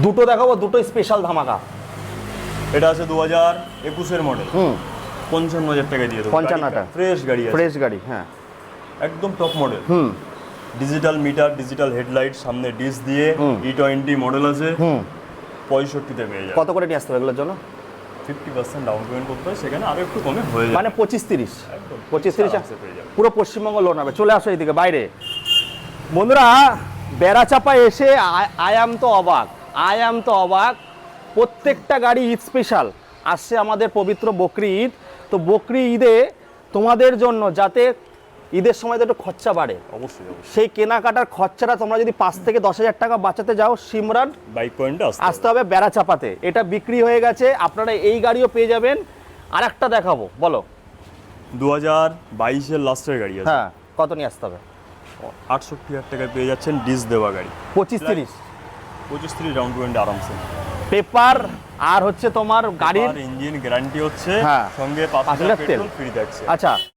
দুটো দেখাবো, দুটো স্পেশাল ধামাকা। এটা আছে 2021 মডেল, 55,000 টাকায় দিয়ে দেবো। 55টা ফ্রেশ গাড়ি আছে, ফ্রেশ গাড়ি, হ্যাঁ একদম top model. Digital meter, digital headlight, সামনে ডিস দিয়ে, E20 মডেল আছে, 65 পেয়ে যাবে। কত করে নিয়ে আসতে হবে এগুলোর জন্য? 50% ডাউন পেমেন্ট করতে হয়, সেখানে আরো একটু কমে হয়ে যাবে, মানে 25-30, একদম 25-30 আরামসে পেয়ে যাবে। পুরো পশ্চিমবঙ্গ লোন হবে। চলে আসো এইদিকে বাইরে। বন্ধুরা, বেড়াচাপা এসে আই অ্যাম তো অবাক। প্রত্যেকটা গাড়ি ঈদ স্পেশাল আসছে, আমাদের পবিত্র বকরি ঈদ। তো বকরি ঈদে তোমাদের জন্য যাতে ঈদের সময় তো একটু খরচা বাড়ে, অবশ্যই সেই কেনাকাটার খরচাটা তোমরা যদি 5 থেকে 10,000 টাকা বাঁচাতে যাও, সিমরান বাইক পয়েন্টে আসতে হবে বেড়াচাপাতে। এটা বিক্রি হয়ে গেছে, আপনারা এই গাড়িও পেয়ে যাবেন। আর একটা দেখাবো, বলো। 2022 এর লাস্টের গাড়ি আছে, হ্যাঁ, কত নিয়ে আসতে হবে? 68,000 টাকায় পেয়ে যাচ্ছেন, ডিস দেওয়া গাড়ি। 25-30 25-30 ডাউন পেমেন্ট আরামসে। পেপার আর হচ্ছে তোমার গাড়ির ইঞ্জিন গ্যারান্টি হচ্ছে, হ্যাঁ, সঙ্গে 5 5 লিটার লিটার তেল পেট্রোল ফ্রি থাকছে। আচ্ছা।